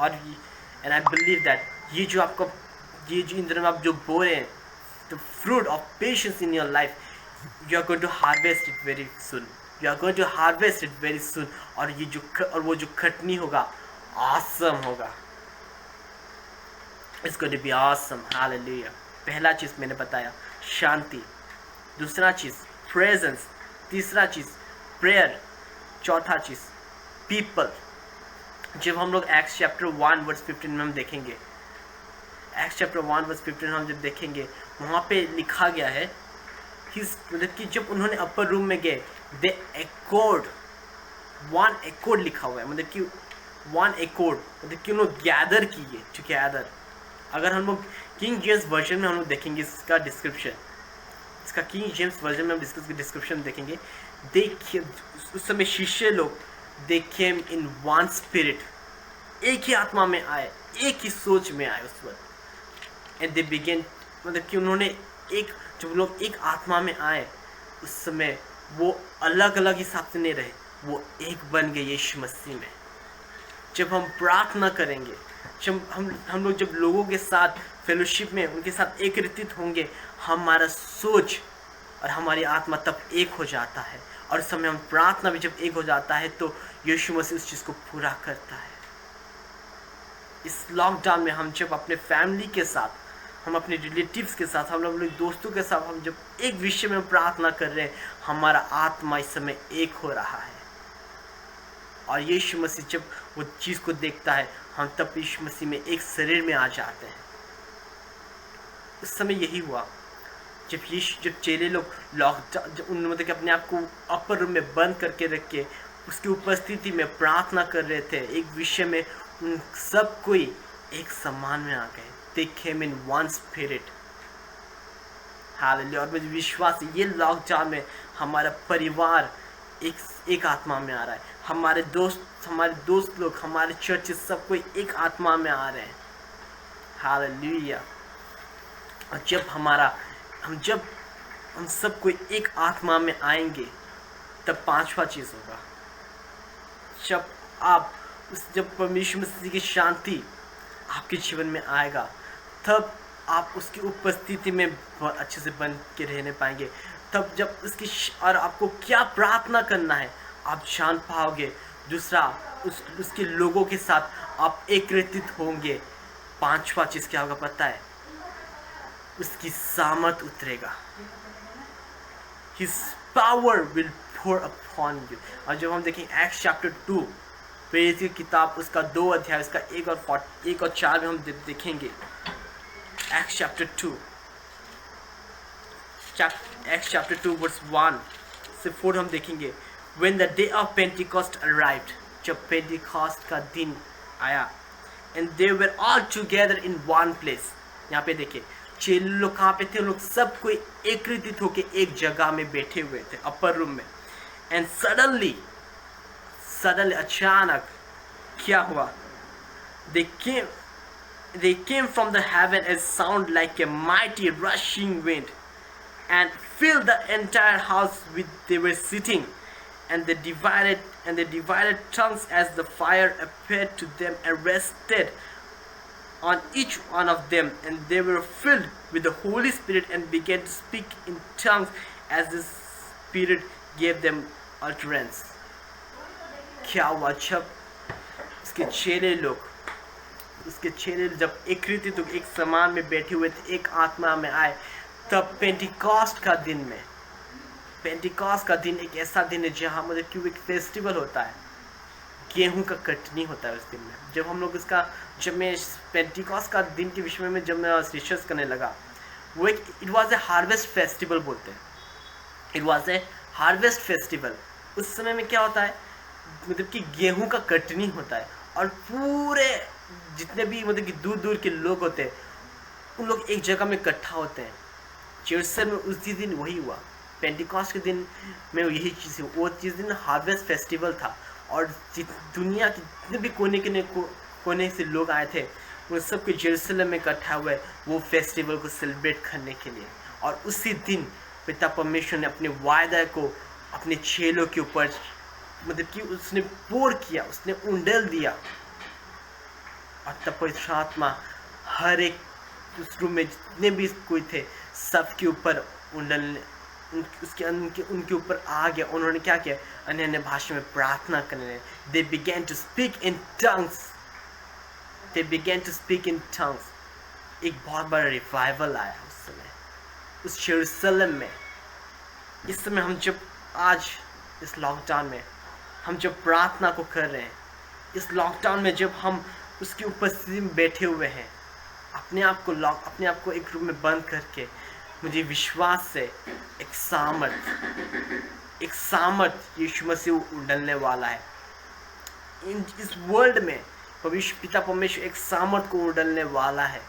और एंड आई बिलीव दैट ये जो इन दिनों आप जो बो रहे हैं, the fruit of patience in your life, you are going to harvest it very soon. You are going to harvest it very soon. और वो जो खटनी होगा, awesome होगा। It's going to be awesome. Hallelujah. पहला चीज मैंने बताया शांति, दूसरा चीज प्रेजेंस, तीसरा चीज प्रेयर, चौथा चीज पीपल। जब हम लोग एक्ट्स चैप्टर 1 वर्स 15 में हम देखेंगे, एक्ट्स चैप्टर 1 वर्स 15 हम जब देखेंगे, वहाँ पे लिखा गया है मतलब कि जब उन्होंने अपर रूम में गए, दे एक्कोर्ड, वन एक्कोर्ड लिखा हुआ है, मतलब कि वन एक्कोर्ड, मतलब कि उन्होंने गैदर किए, टू गैदर। अगर हम लोग किंग जेम्स वर्जन में हम लोग देखेंगे इसका डिस्क्रिप्शन, इसका किंग जेम्स वर्जन में हम इसका डिस्क्रिप्शन देखेंगे, देखिए उस समय शिष्य लोग दे केम इन वन स्पिरिट, एक ही आत्मा में आए, एक ही सोच में आए उस वक्त। एंड दे बिगेन, मतलब कि उन्होंने जब लोग एक आत्मा में आए, उस समय वो अलग अलग हिसाब से नहीं रहे, वो एक बन गए यीशु मसीह में। जब हम प्रार्थना करेंगे, जब हम लोग जब लोगों के साथ फेलोशिप में उनके साथ एकत्रित होंगे, हमारा सोच और हमारी आत्मा तब एक हो जाता है। और उस समय हम प्रार्थना भी जब एक हो जाता है तो यीशु मसीह उस चीज़ को पूरा करता है। इस लॉकडाउन में हम जब अपने फैमिली के साथ, हम अपने रिलेटिव्स के साथ, हम लोग दोस्तों के साथ हम जब एक विषय में प्रार्थना कर रहे हैं, हमारा आत्मा इस समय एक हो रहा है। और यीशु मसीह जब वो चीज़ को देखता है, हम तब यीशु मसीह में एक शरीर में आ जाते हैं। उस समय यही हुआ जब चेले लोग लॉकडाउन, जब उन मतलब कि अपने आप को अपर रूम में बंद करके रख के उसकी उपस्थिति में प्रार्थना कर रहे थे, एक विषय में उन सब कोई एक समान में आ गए। They came in one spirit. Hallelujah. और मुझे विश्वास है ये लॉकडाउन में हमारा परिवार एक आत्मा में आ रहा है। हमारे दोस्त लोग, हमारे चर्च सब कोई एक आत्मा में आ रहे हैं। हालेलुया। और जब हम सब कोई एक आत्मा में आएंगे, तब पांचवा चीज होगा, जब परमेश्वर मसीह की शांति आपके जीवन में आएगा, तब आप उसकी उपस्थिति में बहुत अच्छे से बन के रहने पाएंगे। तब जब और आपको क्या प्रार्थना करना है आप जान पाओगे। दूसरा, उसके लोगों के साथ आप एकत्रित होंगे। पांचवा चीज क्या होगा पता है? उसकी सामर्थ उतरेगा। His power will pour upon you। और जब हम देखें एक्ट्स चैप्टर 2 प्रेरित की किताब, उसका 2 अध्याय, उसका 1 और 4 में हम देखेंगे। Acts chapter 2 Acts chapter 2 verse 1 से 4 हम देखेंगे। When the day of Pentecost arrived, जब पेंटिकॉस्ट का दिन आया, and they were all together in one place। यहाँ पे देखिए चेले लोग कहाँ पे थे? लोग सब कोई एकत्रित होके एक जगह में बैठे हुए थे, अपर रूम में। And suddenly अचानक क्या हुआ? They came from the heaven a sound like a mighty rushing wind, and filled the entire house with they were sitting, and they divided tongues as the fire appeared to them and rested on each one of them, and they were filled with the Holy Spirit and began to speak in tongues as the Spirit gave them utterance. क्या हुआ जब उसके चेले जब एक रीति तो एक समान में बैठे हुए थे, एक आत्मा में आए, तब पेंटिकॉस्ट का दिन एक ऐसा दिन है जहाँ मतलब कि एक फेस्टिवल होता है, गेहूं का कटनी होता है उस दिन में। जब मैं पेंटिकॉस्ट का दिन के विषय में जब मैं रिसर्च करने लगा, वो एक it was a harvest festival बोलते हैं। It was a harvest festival. उस समय में क्या होता है, मतलब कि गेहूं का कटनी होता है और पूरे जितने भी मतलब कि दूर दूर के लोग होते हैं, उन लोग एक जगह में इकट्ठा होते हैं। यरूशलेम में उसी दिन वही हुआ, पेंटिकॉस्ट के दिन में यही चीज़ हुई। वो चीज़ दिन हार्वेस्ट फेस्टिवल था और दुनिया के जितने भी कोने से लोग आए थे, वो सब के यरूशलेम में इकट्ठा हुए वो फेस्टिवल को सेलिब्रेट करने के लिए। और उसी दिन पिता परमेश्वर ने अपने वायदा को अपने चेलों के ऊपर मतलब कि उसने पोर किया, उसने उंडेल दिया। और तब पवित्र आत्मा हर एक उस रूम में जितने भी कोई थे सबके ऊपर उंडलने उनके ऊपर आ गया। उन्होंने क्या किया, अन्य भाषा में प्रार्थना करने। They began to speak in tongues. एक बहुत बड़ा रिवाइवल आया उस समय उस यरूशलेम में। इस समय हम जब आज इस लॉकडाउन में हम जब प्रार्थना को कर रहे हैं, इस लॉकडाउन में जब हम उसकी उपस्थिति में बैठे हुए हैं, अपने आप को एक रूम में बंद करके, मुझे विश्वास से एक सामर्थ यीशु मसीह उड़ने वाला है। इस वर्ल्ड में पिता परमेश्वर एक सामर्थ को उड़ने वाला है।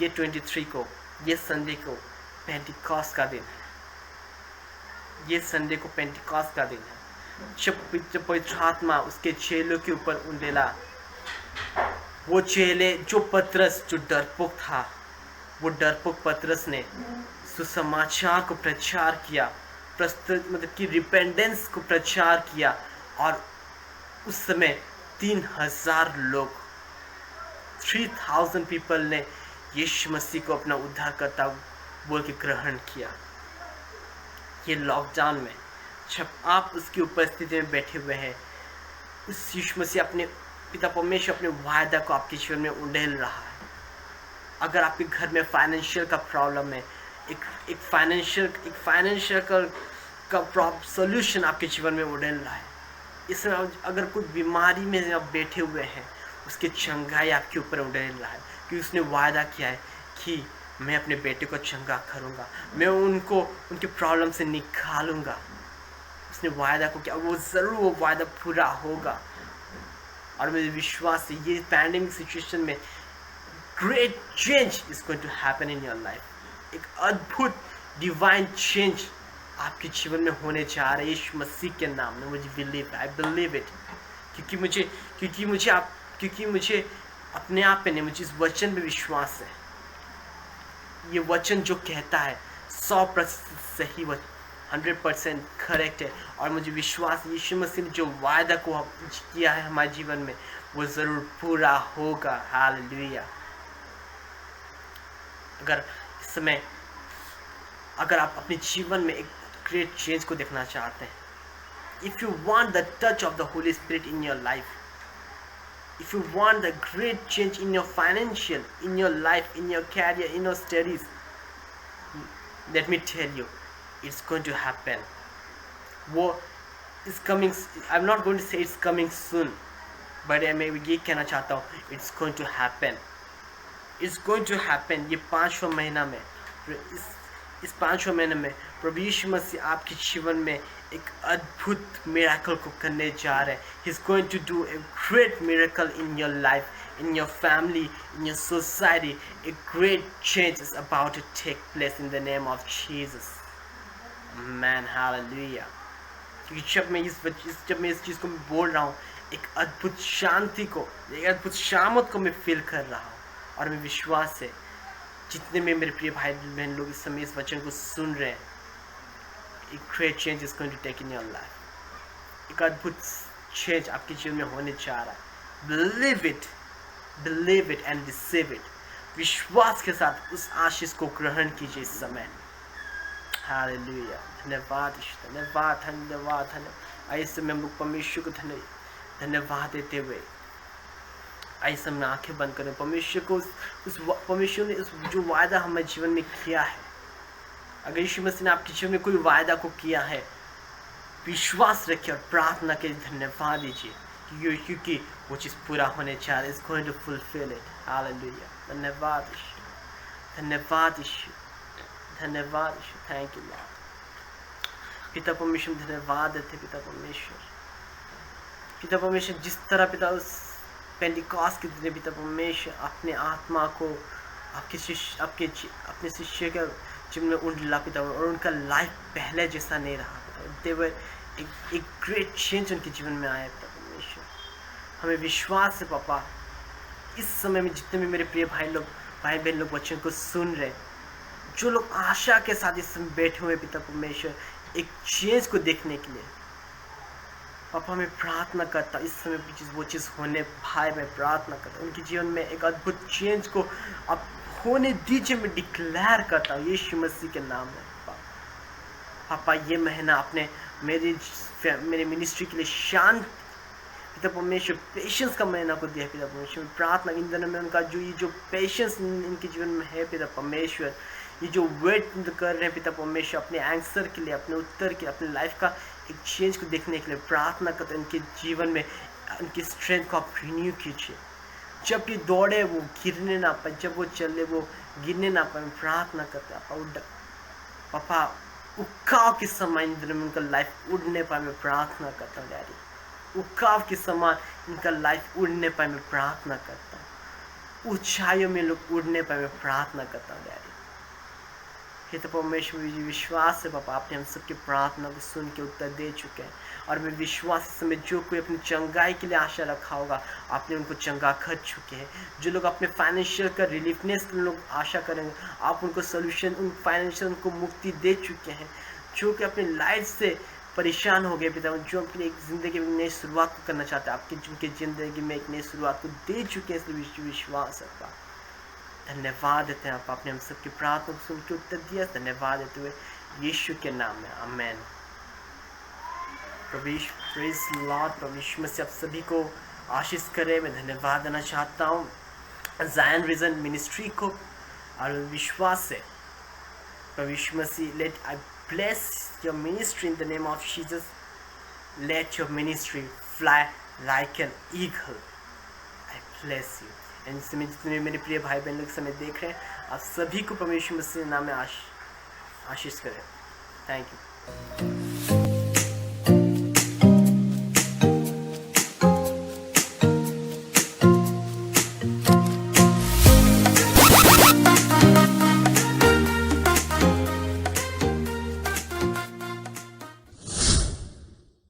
ये 23 को, ये संडे को पेंटिकॉस्ट का दिन है। जब पवित्र आत्मा उसके चेलों के ऊपर उंडेला, वो चेले जो डरपोक था, वो डरपोक पतरस ने सुसमाचार को प्रचार किया, मतलब कि रिपेंडेंस को प्रचार किया। और उस समय 3000 लोग 3000 पीपल ने यीशु मसीह को अपना उद्धारकर्ता बोल के ग्रहण किया। ये लॉकडाउन में जब आप उसकी उपस्थिति में बैठे हुए हैं, उस यीशु मसीह अपने पिता परमेश्वर अपने वायदा को आपके जीवन में उंडेल रहा है। अगर आपके घर में फाइनेंशियल का प्रॉब्लम है, एक फाइनेंशियल का सॉल्यूशन आपके जीवन में उंडेल रहा है। इसमें अगर कोई बीमारी में आप बैठे हुए हैं, उसके चंगाई आपके ऊपर उंडेल रहा है, कि उसने वायदा किया है कि मैं अपने बेटे को चंगा करूंगा, मैं उनको उनके प्रॉब्लम से निकालूंगा। उसने वायदा को किया, वो ज़रूर वो वायदा पूरा होगा। और मुझे विश्वास है ये पैंडेमिक सिचुएशन में great change is going to happen in your life. एक अद्भुत डिवाइन चेंज आपके जीवन में होने जा रहा है यीशु मसीह के नाम में। मुझे आई बिलीव इट, क्योंकि मुझे अपने आप पे नहीं, मुझे इस वचन पे विश्वास है। ये वचन जो कहता है 100% सही, 100% करेक्ट है। और मुझे विश्वास यीशु मसीह ने जो वायदा को किया है हमारे जीवन में, वो ज़रूर पूरा होगा। हालेलुया। अगर इस समय अगर आप अपने जीवन में एक ग्रेट चेंज को देखना चाहते हैं, if you want the touch of the Holi spirit in your life, if you want the great change in your financial, in your life, in your career, in your studies, let me tell you, it's going to happen. It's coming. I'm not going to say it's coming soon, but मैं ये कहना चाहता हूँ, it's going to happen. It's going to happen. ये 5वां महीना में, इस 5वां महीने में प्रभु यीशु मसीह आपके जीवन में एक अद्भुत मिरेकल को करने जा रहे हैं। He's going to do a great miracle in your life, in your family, in your society. A great change is about to take place in the name of Jesus. Man, hallelujah. क्योंकि जब मैं इस चीज़ को बोल रहा हूँ, एक अद्भुत शांति को, एक अद्भुत शामत को मैं फील कर रहा हूँ। और मैं विश्वास है जितने में मेरे प्रिय भाई बहन लोग इस समय इस वचन को सुन रहे हैं, एक great change is going to take in your life. एक अद्भुत चेंज आपके जीवन में होने जा रहा है। Believe it and receive it. विश्वास के साथ उस आशीष को ग्रहण कीजिए इस समय। हालेलुया, धन्यवाद यीशु, धन्यवाद धन्यवाद धन्यवाद। आइए समय हम लोग परमेश्वर को धन्यवाद देते हुए आइए समय आंखें बंद करें। परमेश्वर को परमेश्वर ने उस जो वायदा हमारे जीवन में किया है, अगर यीशु मसीह ने आपके जीवन में कोई वायदा को किया है, विश्वास रखिए और प्रार्थना के धन्यवाद दीजिए क्योंकि वो चीज़ पूरा होने जा रहा है। Is going to fulfil it. Hallelujah, धन्यवाद यीशु, धन्यवाद यीशु, धन्यवाद यीशु। Thank you Lord. पिता परमेश्वर धन्यवाद देते पिता परमेश्वर। पिता परमेश्वर जिस तरह पिता उस पेंटिकॉस्ट के दिन पिता परमेश्वर अपने आत्मा को अपने शिष्य के जीवन में उंडला पिता, और उनका लाइफ पहले जैसा नहीं रहा। देवर एक ग्रेट चेंज उनके जीवन में आया पिता परमेश्वर। हमें विश्वास है पापा, इस समय में जितने भी मेरे प्रिय भाई बहन लोग वचन को सुन रहे, जो लोग आशा के साथ इस समय बैठे हुए पिता परमेश्वर एक चेंज को देखने के लिए, पापा मैं प्रार्थना करता इस समय वो चीज़ होने भाई, मैं प्रार्थना करता उनके जीवन में एक अद्भुत चेंज को अब होने दीजिए। मैं डिक्लेयर करता हूँ यीशु मसीह के नाम में। पापा ये महीना अपने मेरे मिनिस्ट्री के लिए शांत पिता परमेश्वर पेशेंस का महीना को दिया पिता परमेश्वर। प्रार्थना इन दिनों में उनका जो पेशेंस इनके जीवन में है पिता परमेश्वर, ये जो वेट कर रहे हैं पिता परमेश्वर अपने आंसर के लिए, अपने उत्तर के, अपने लाइफ का एक चेंज को देखने के लिए, प्रार्थना करते उनके जीवन में उनकी स्ट्रेंथ को आप रिन्यू कीजिए। जब भी दौड़े वो गिरने ना पाए, जब वो चले वो गिरने ना पाए। प्रार्थना करते पापा उकाव के समान इन दिनों में उनका लाइफ उड़ने पाए। मैं प्रार्थना करता हूँ डैडी, उकाव के समान इनका लाइफ उड़ने पाए। मैं प्रार्थना करता हूँ ऊंचाइयों में लोग उड़ने पाए। मैं प्रार्थना करता हूँ डैडी। हे तो परमेश्वर जी विश्वास है पापा, आपने हम सबकी प्रार्थना को सुन के उत्तर दे चुके हैं, और मैं विश्वास इस समय जो कोई अपनी चंगाई के लिए आशा रखा होगा आपने उनको चंगा कर चुके हैं। जो लोग अपने फाइनेंशियल का रिलीफनेस के लोग आशा करेंगे आप उनको सोल्यूशन, उन फाइनेंशियल उनको मुक्ति दे चुके हैं। जो कि अपने लाइफ से परेशान हो गए पिता, जो अपनी एक ज़िंदगी में नई शुरुआत को करना चाहते हैं आपकी उनकी ज़िंदगी में एक नई शुरुआत को दे चुके हैं, इसलिए विश्वास है। धन्यवाद देते हैं आपने हम सबकी प्रार्थना को सुन के उत्तर दिया। धन्यवाद देते हुए यीशु के नाम में आमेन। Praise Lord. प्रभु यीशु मसीह आप सभी को आशीष करे। मैं धन्यवाद देना चाहता हूँ ज़ायन विजन मिनिस्ट्री को, और विश्वास से प्रभु Yeshu Masih let I bless your ministry in the name of Jesus. Let your ministry fly like an eagle. I bless you. And समय जितने मेरे प्रिय भाई बहन लोग समय देख रहे हैं, आप सभी को परमेश्वर मसीह के नाम में आशीष करें। Thank you.